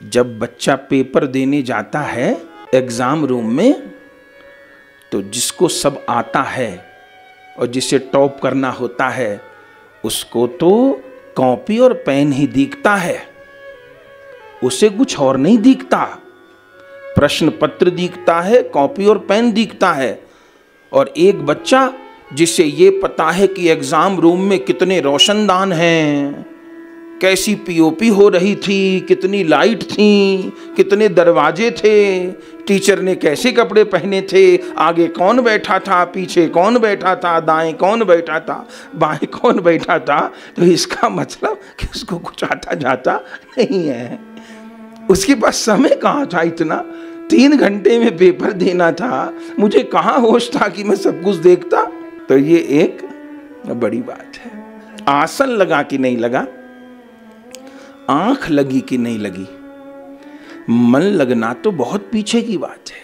जब बच्चा पेपर देने जाता है एग्जाम रूम में, तो जिसको सब आता है और जिसे टॉप करना होता है उसको तो कॉपी और पेन ही दिखता है, उसे कुछ और नहीं दिखता। प्रश्न पत्र दिखता है, कॉपी और पेन दिखता है। और एक बच्चा जिसे ये पता है कि एग्जाम रूम में कितने रोशनदान हैं, कैसी पीओपी हो रही थी, कितनी लाइट थी, कितने दरवाजे थे, टीचर ने कैसे कपड़े पहने थे, आगे कौन बैठा था, पीछे कौन बैठा था, दाएं कौन बैठा था, बाएं कौन बैठा था, तो इसका मतलब कि उसको कुछ आता जाता नहीं है। उसके पास समय कहाँ था इतना, 3 घंटे में पेपर देना था, मुझे कहाँ होश था कि मैं सब कुछ देखता। तो ये एक बड़ी बात है। आसन लगा कि नहीं लगा, आंख लगी कि नहीं लगी, मन लगना तो बहुत पीछे की बात है।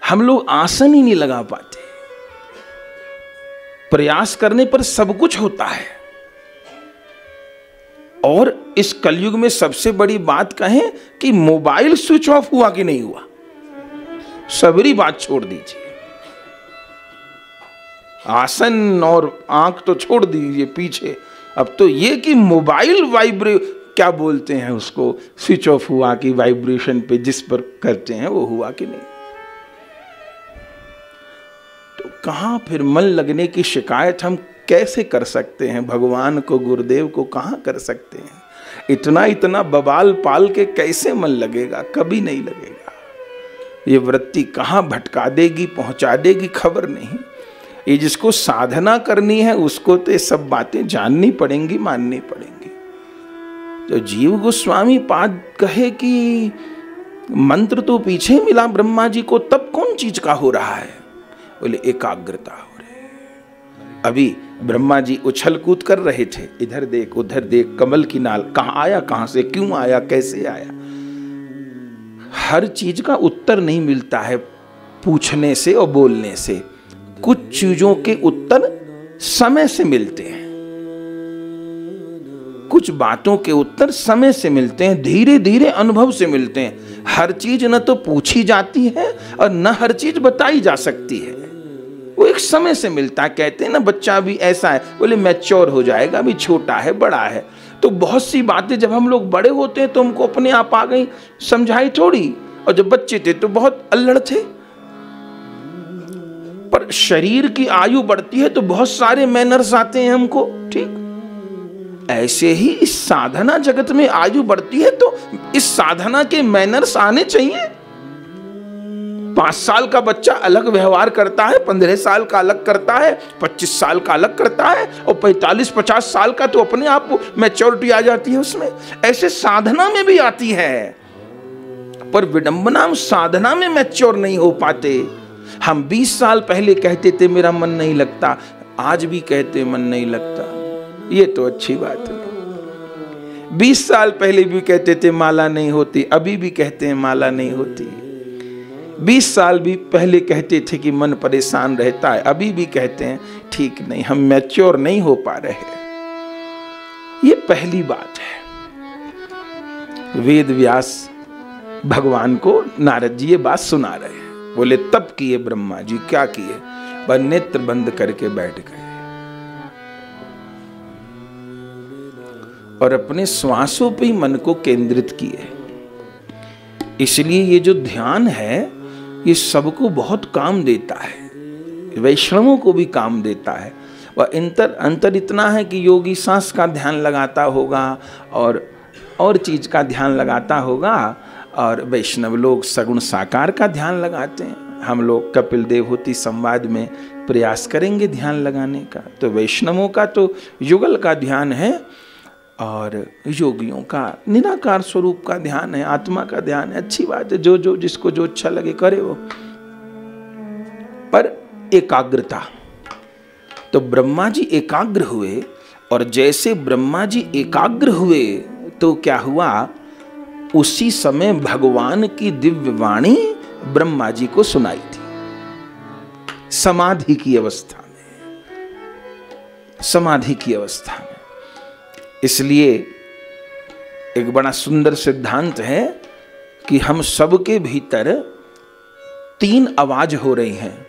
हम लोग आसन ही नहीं लगा पाते। प्रयास करने पर सब कुछ होता है। और इस कलयुग में सबसे बड़ी बात कहें कि मोबाइल स्विच ऑफ हुआ कि नहीं हुआ, सबरी बात छोड़ दीजिए। आसन और आंख तो छोड़ दीजिए पीछे, अब तो ये कि मोबाइल क्या बोलते हैं उसको, स्विच ऑफ हुआ कि वाइब्रेशन पे जिस पर करते हैं वो हुआ कि नहीं। तो कहां फिर मन लगने की शिकायत हम कैसे कर सकते हैं, भगवान को गुरुदेव को कहां कर सकते हैं। इतना बवाल पाल के कैसे मन लगेगा, कभी नहीं लगेगा। ये वृत्ति कहां भटका देगी, पहुंचा देगी, खबर नहीं। ये जिसको साधना करनी है उसको तो ये सब बातें जाननी पड़ेंगी, माननी पड़ेंगी। जो जीव गोस्वामी पाद कहे कि मंत्र तो पीछे मिला ब्रह्मा जी को, तब कौन चीज का हो रहा है, बोले एकाग्रता हो रही है। अभी ब्रह्मा जी उछल कूद कर रहे थे, इधर देख उधर देख, कमल की नाल कहां आया, कहां से क्यों आया, कैसे आया। हर चीज का उत्तर नहीं मिलता है पूछने से और बोलने से। कुछ चीजों के उत्तर समय से मिलते हैं, कुछ बातों के उत्तर समय से मिलते हैं, धीरे धीरे अनुभव से मिलते हैं। हर चीज न तो पूछी जाती है और न हर चीज बताई जा सकती है, वो एक समय से मिलता है। कहते हैं ना बच्चा भी ऐसा है, बोले मैच्योर हो जाएगा, अभी छोटा है बड़ा है। तो बहुत सी बातें जब हम लोग बड़े होते हैं तो हमको अपने आप आ गई, समझाई थोड़ी। और जब बच्चे थे तो बहुत अल्लड़ थे। पर शरीर की आयु बढ़ती है तो बहुत सारे मैनर्स आते हैं हमको, ठीक। ऐसे ही इस साधना जगत में आयु बढ़ती है तो इस साधना के मैनर्स आने चाहिए। 5 साल का बच्चा अलग व्यवहार करता है, 15 साल का अलग करता है, 25 साल का अलग करता है, और 45-50 साल का तो अपने आप मैच्योरिटी आ जाती है उसमें। ऐसे साधना में भी आती है, पर विडंबना हम साधना में मैच्योर नहीं हो पाते। हम 20 साल पहले कहते थे मेरा मन नहीं लगता, आज भी कहते मन नहीं लगता, ये तो अच्छी बात नहीं। 20 साल पहले भी कहते थे माला नहीं होती, अभी भी कहते हैं माला नहीं होती। 20 साल भी पहले कहते थे कि मन परेशान रहता है, अभी भी कहते हैं ठीक नहीं, हम मैच्योर नहीं हो पा रहे। ये पहली बात है। वेद व्यास भगवान को नारद जी ये बात सुना रहे हैं। बोले तब किए ब्रह्मा जी, क्या किए, वह नेत्र बंद करके बैठ गए और अपने श्वासों पे ही मन को केंद्रित किए। इसलिए ये जो ध्यान है ये सबको बहुत काम देता है, वैष्णवों को भी काम देता है। वह अंतर इतना है कि योगी सांस का ध्यान लगाता होगा और चीज का ध्यान लगाता होगा, और वैष्णव लोग सगुण साकार का ध्यान लगाते हैं। हम लोग कपिल देवहूति संवाद में प्रयास करेंगे ध्यान लगाने का। तो वैष्णवों का तो युगल का ध्यान है और योगियों का निराकार स्वरूप का ध्यान है, आत्मा का ध्यान है। अच्छी बात है, जो जिसको जो अच्छा लगे करे वो। पर एकाग्रता, तो ब्रह्मा जी एकाग्र हुए, और जैसे ब्रह्मा जी एकाग्र हुए तो क्या हुआ, उसी समय भगवान की दिव्य वाणी ब्रह्मा जी को सुनाई थी, समाधि की अवस्था में, समाधि की अवस्था में। इसलिए एक बड़ा सुंदर सिद्धांत है कि हम सबके भीतर 3 आवाज हो रही हैं।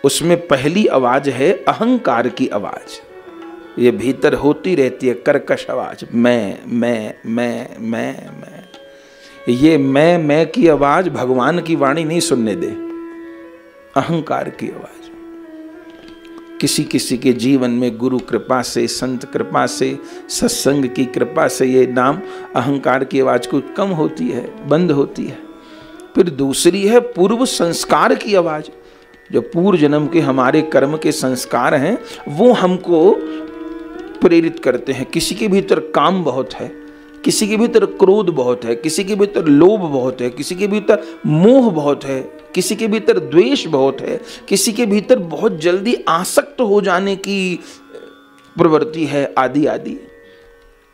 उसमें पहली आवाज है अहंकार की आवाज। ये भीतर होती रहती है कर्कश आवाज, मैं। ये मैं की आवाज भगवान की वाणी नहीं सुनने दे। अहंकार की आवाज किसी किसी के जीवन में गुरु कृपा से, संत कृपा से, सत्संग की कृपा से ये नाम अहंकार की आवाज कुछ कम होती है, बंद होती है। फिर दूसरी है पूर्व संस्कार की आवाज। जो पूर्व जन्म के हमारे कर्म के संस्कार हैं वो हमको प्रेरित करते हैं। किसी के भीतर काम बहुत है, किसी के भीतर क्रोध बहुत है, किसी के भीतर लोभ बहुत है, किसी के भीतर मोह बहुत है, किसी के भीतर द्वेष बहुत है, किसी के भीतर बहुत जल्दी आसक्त हो जाने की प्रवृत्ति है, आदि आदि।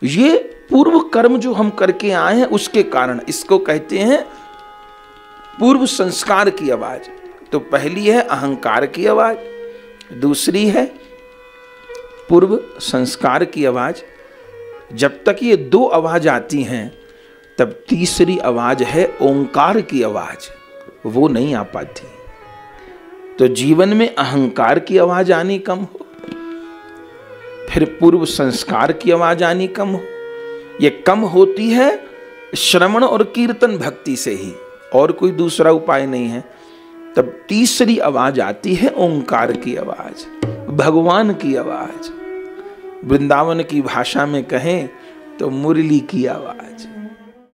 ये पूर्व कर्म जो हम करके आए हैं उसके कारण इसको कहते हैं पूर्व संस्कार की आवाज। तो पहली है अहंकार की आवाज, दूसरी है पूर्व संस्कार की आवाज। जब तक ये 2 आवाज आती हैं तब तीसरी आवाज है ओंकार की आवाज, वो नहीं आ पाती। तो जीवन में अहंकार की आवाज आनी कम हो, फिर पूर्व संस्कार की आवाज आनी कम हो। ये कम होती है श्रवण और कीर्तन भक्ति से ही, और कोई दूसरा उपाय नहीं है। तब तीसरी आवाज आती है ओंकार की आवाज, भगवान की आवाज। वृंदावन की भाषा में कहें तो मुरली की आवाज।